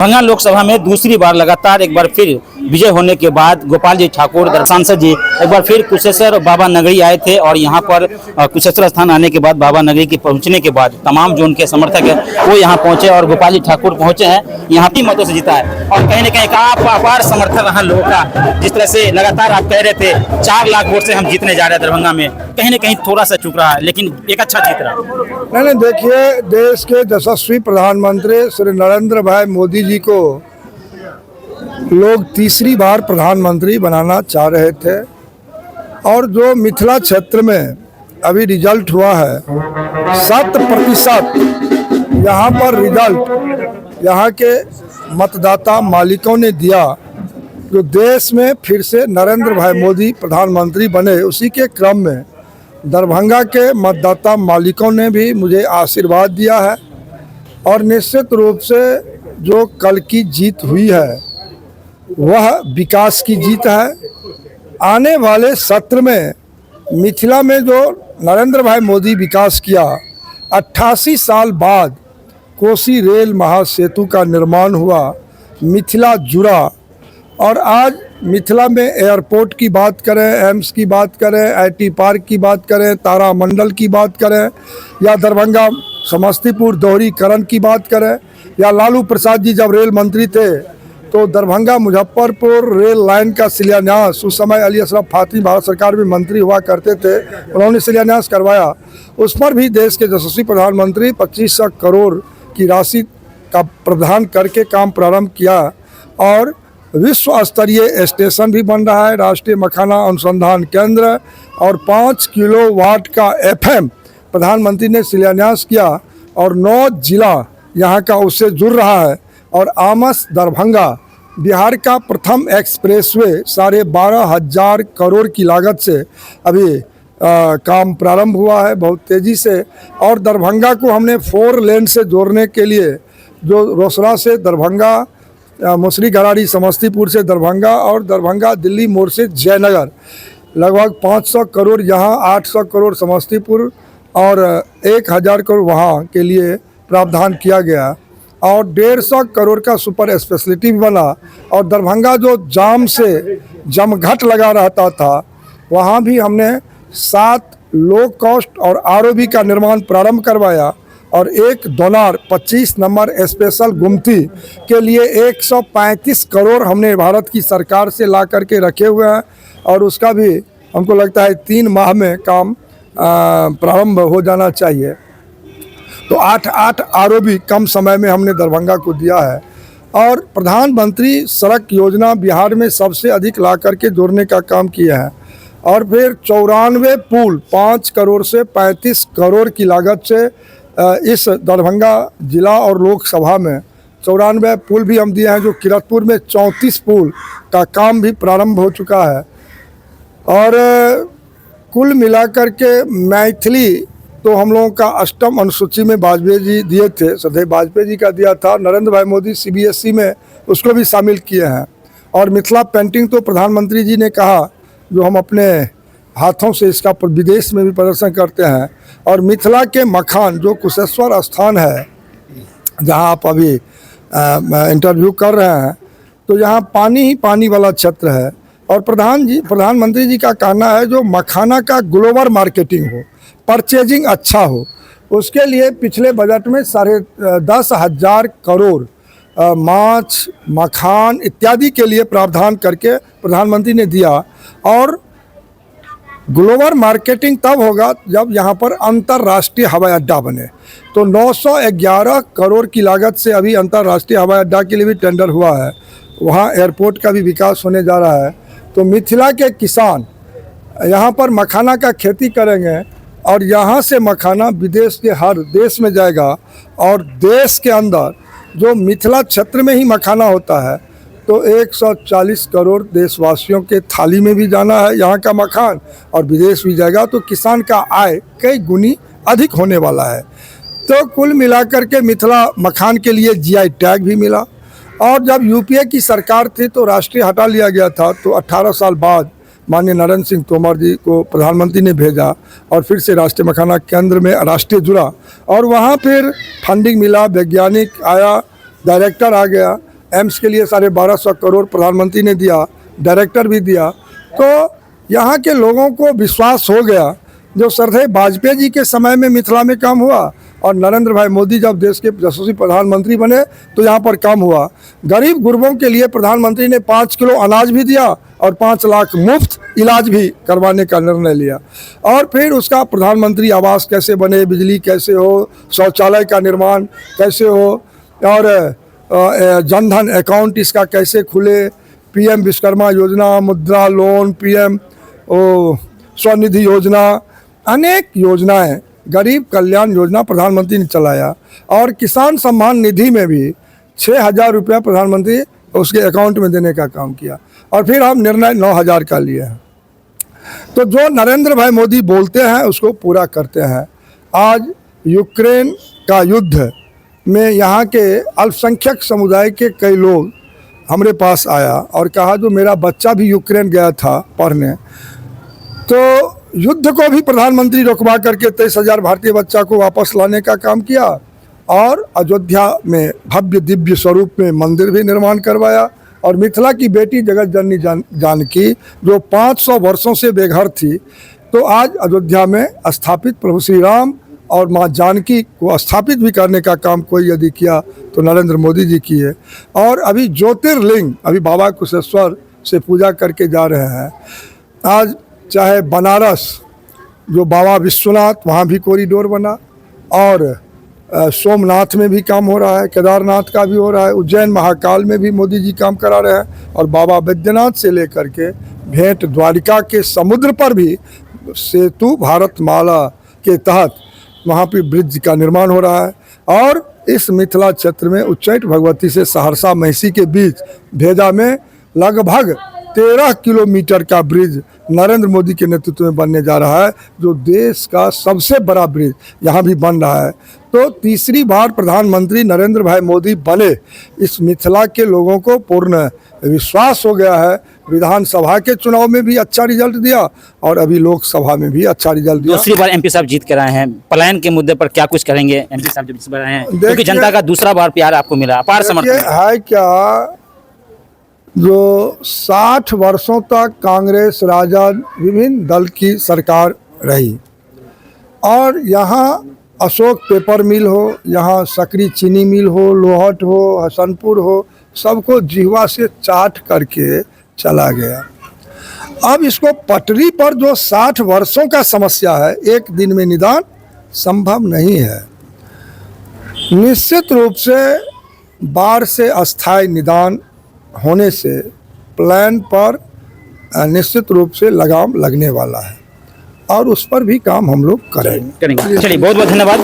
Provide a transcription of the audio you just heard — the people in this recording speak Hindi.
दरभंगा लोकसभा में दूसरी बार लगातार एक बार फिर विजय होने के बाद गोपाल जी ठाकुर सांसद जी एक बार फिर कुशेश्वर बाबा नगरी आए थे और यहाँ पर कुशेश्वर स्थान आने के बाद बाबा नगरी के पहुँचने के बाद तमाम जो उनके समर्थक है वो यहाँ पहुँचे और गोपाल जी ठाकुर पहुँचे हैं, यहाँ भी मतों से जीता है और कहीं न कहीं अपार समर्थन रहा लोगों का। जिस तरह से लगातार आप कह रहे थे 4 लाख वोट से हम जीतने जा रहे हैं दरभंगा में, कहीं न कहीं थोड़ा सा चुक रहा है लेकिन एक अच्छा जीत रहा। नहीं, देखिए, देश के यशस्वी प्रधानमंत्री श्री नरेंद्र भाई मोदी जी को लोग तीसरी बार प्रधानमंत्री बनाना चाह रहे थे और जो मिथिला क्षेत्र में अभी रिजल्ट हुआ है 100% यहाँ पर रिजल्ट यहाँ के मतदाता मालिकों ने दिया। जो देश में फिर से नरेंद्र भाई मोदी प्रधानमंत्री बने, उसी के क्रम में दरभंगा के मतदाता मालिकों ने भी मुझे आशीर्वाद दिया है और निश्चित रूप से जो कल की जीत हुई है वह विकास की जीत है। आने वाले सत्र में मिथिला में जो नरेंद्र भाई मोदी विकास किया, 88 साल बाद कोसी रेल महासेतु का निर्माण हुआ, मिथिला जुड़ा और आज मिथिला में एयरपोर्ट की बात करें, एम्स की बात करें, आईटी पार्क की बात करें, तारामंडल की बात करें या दरभंगा समस्तीपुर दोहरीकरण की बात करें या लालू प्रसाद जी जब रेल मंत्री थे तो दरभंगा मुजफ्फरपुर रेल लाइन का शिलान्यास, उस समय अली अशरफ फातमी भारत सरकार में मंत्री हुआ करते थे, उन्होंने शिलान्यास करवाया। उस पर भी देश के यशस्वी प्रधानमंत्री 2500 करोड़ की राशि का प्रावधान करके काम प्रारंभ किया और विश्व स्तरीय स्टेशन भी बन रहा है, राष्ट्रीय मखाना अनुसंधान केंद्र और 5 किलोवाट का FM प्रधानमंत्री ने शिलान्यास किया और 9 जिला यहाँ का उससे जुड़ रहा है और आमस दरभंगा बिहार का प्रथम एक्सप्रेसवे 12,500 करोड़ की लागत से अभी काम प्रारंभ हुआ है बहुत तेज़ी से। और दरभंगा को हमने 4 लेन से जोड़ने के लिए जो रोसड़ा से दरभंगा, मुसरी गराड़ी समस्तीपुर से दरभंगा और दरभंगा दिल्ली मोड़ से जयनगर, लगभग 500 करोड़ यहाँ, 800 करोड़ समस्तीपुर और 1000 करोड़ वहाँ के लिए प्रावधान किया गया और 150 करोड़ का सुपर स्पेशलिटी भी बना। और दरभंगा जो जाम से जमघट लगा रहता था वहाँ भी हमने 7 लो कॉस्ट और ROB का निर्माण प्रारंभ करवाया और एक दोनार 25 नंबर स्पेशल गुमती के लिए 135 करोड़ हमने भारत की सरकार से ला करके रखे हुए हैं और उसका भी हमको लगता है 3 माह में काम प्रारंभ हो जाना चाहिए। तो 8 ROB कम समय में हमने दरभंगा को दिया है और प्रधानमंत्री सड़क योजना बिहार में सबसे अधिक ला करके जोड़ने का काम किया है और फिर 94 पुल 5 करोड़ से 35 करोड़ की लागत से इस दरभंगा जिला और लोकसभा में 94 पुल भी हम दिए हैं। जो किरतपुर में 34 पुल का काम भी प्रारंभ हो चुका है और कुल मिलाकर के मैथिली तो हम लोगों का 8वीं अनुसूची में वाजपेयी जी दिए थे, सदैव वाजपेयी जी का दिया था। नरेंद्र भाई मोदी CBSE में उसको भी शामिल किए हैं और मिथिला पेंटिंग तो प्रधानमंत्री जी ने कहा जो हम अपने हाथों से इसका विदेश में भी प्रदर्शन करते हैं। और मिथिला के मखान जो कुशेश्वर स्थान है जहां आप अभी इंटरव्यू कर रहे हैं, तो यहाँ पानी ही पानी वाला क्षेत्र है और प्रधानमंत्री जी का कहना है जो मखाना का ग्लोबल मार्केटिंग हो, परचेजिंग अच्छा हो, उसके लिए पिछले बजट में 10,500 करोड़ माछ, मखान इत्यादि के लिए प्रावधान करके प्रधानमंत्री ने दिया। और ग्लोबल मार्केटिंग तब होगा जब यहाँ पर अंतर्राष्ट्रीय हवाई अड्डा बने। तो 911 करोड़ की लागत से अभी अंतर्राष्ट्रीय हवाई अड्डा के लिए भी टेंडर हुआ है, वहाँ एयरपोर्ट का भी विकास होने जा रहा है। तो मिथिला के किसान यहाँ पर मखाना का खेती करेंगे और यहाँ से मखाना विदेश के हर देश में जाएगा और देश के अंदर जो मिथिला क्षेत्र में ही मखाना होता है तो 140 करोड़ देशवासियों के थाली में भी जाना है यहाँ का मखान और विदेश भी जाएगा, तो किसान का आय कई गुनी अधिक होने वाला है। तो कुल मिलाकर के मिथिला मखान के लिए GI टैग भी मिला और जब UPA की सरकार थी तो राष्ट्रीय हटा लिया गया था, तो 18 साल बाद माननीय नरेंद्र सिंह तोमर जी को प्रधानमंत्री ने भेजा और फिर से राष्ट्रीय मखाना केंद्र में राष्ट्रीय जुड़ा और वहाँ फिर फंडिंग मिला, वैज्ञानिक आया, डायरेक्टर आ गया एम्स के लिए 1250 करोड़ प्रधानमंत्री ने दिया, डायरेक्टर भी दिया। तो यहाँ के लोगों को विश्वास हो गया, जो श्रद्धेय वाजपेयी जी के समय में मिथिला में काम हुआ और नरेंद्र भाई मोदी जब देश के यशस्वी प्रधानमंत्री बने तो यहाँ पर काम हुआ। गरीब गुरबों के लिए प्रधानमंत्री ने 5 किलो अनाज भी दिया और 5 लाख मुफ्त इलाज भी करवाने का निर्णय लिया। और फिर उसका प्रधानमंत्री आवास कैसे बने, बिजली कैसे हो, शौचालय का निर्माण कैसे हो, और जनधन अकाउंट इसका कैसे खुले, पीएम विश्वकर्मा योजना, मुद्रा लोन, पीएम स्वनिधि योजना, अनेक योजनाएं, गरीब कल्याण योजना प्रधानमंत्री ने चलाया। और किसान सम्मान निधि में भी 6,000 रुपया प्रधानमंत्री उसके अकाउंट में देने का काम किया। और फिर हम निर्णय 9,000 का लिए हैं। तो जो नरेंद्र भाई मोदी बोलते हैं उसको पूरा करते हैं। आज यूक्रेन का युद्ध में यहाँ के अल्पसंख्यक समुदाय के कई लोग हमारे पास आया और कहा, जो मेरा बच्चा भी यूक्रेन गया था पढ़ने, तो युद्ध को भी प्रधानमंत्री रुकवा करके 23,000 भारतीय बच्चा को वापस लाने का काम किया। और अयोध्या में भव्य दिव्य स्वरूप में मंदिर भी निर्माण करवाया। और मिथिला की बेटी जगत जननी जानकी जो 500 वर्षों से बेघर थी, तो आज अयोध्या में स्थापित प्रभु श्री राम और माँ जानकी को स्थापित भी करने का काम कोई यदि किया तो नरेंद्र मोदी जी की है। और अभी ज्योतिर्लिंग अभी बाबा कुशेश्वर से पूजा करके जा रहे हैं। आज चाहे बनारस जो बाबा विश्वनाथ, वहाँ भी कॉरिडोर बना, और सोमनाथ में भी काम हो रहा है, केदारनाथ का भी हो रहा है, उज्जैन महाकाल में भी मोदी जी काम करा रहे हैं। और बाबा बैद्यनाथ से लेकर के भेंट द्वारिका के समुद्र पर भी सेतु भारतमाला के तहत वहाँ पे ब्रिज का निर्माण हो रहा है। और इस मिथिला क्षेत्र में उच्चैठ भगवती से सहरसा महिषी के बीच भेजा में लगभग 13 किलोमीटर का ब्रिज नरेंद्र मोदी के नेतृत्व में बनने जा रहा है, जो देश का सबसे बड़ा ब्रिज यहाँ भी बन रहा है। तो तीसरी बार प्रधानमंत्री नरेंद्र भाई मोदी बने, इस मिथिला के लोगों को पूर्ण विश्वास हो गया है। विधानसभा के चुनाव में भी अच्छा रिजल्ट दिया और अभी लोकसभा में भी अच्छा रिजल्ट दिया। दूसरी बार एमपी साहब जीत कर आए हैं, पलायन के मुद्दे पर क्या कुछ करेंगे एमपी साहब जब इस बार आए हैं, क्योंकि जनता का दूसरा बार प्यार आपको मिला, अपार समर्थन है। क्या जो 60 वर्षों तक कांग्रेस राजद विभिन्न दल की सरकार रही, और यहाँ अशोक पेपर मिल हो, यहाँ सकरी चीनी मिल हो, लोहट हो, हसनपुर हो, सबको जिह्वा से चाट करके चला गया। अब इसको पटरी पर जो 60 वर्षों का समस्या है, एक दिन में निदान संभव नहीं है। निश्चित रूप से बाढ़ से अस्थायी निदान होने से प्लान पर निश्चित रूप से लगाम लगने वाला है और उस पर भी काम हम लोग करेंगे। चलिए बहुत बहुत धन्यवाद।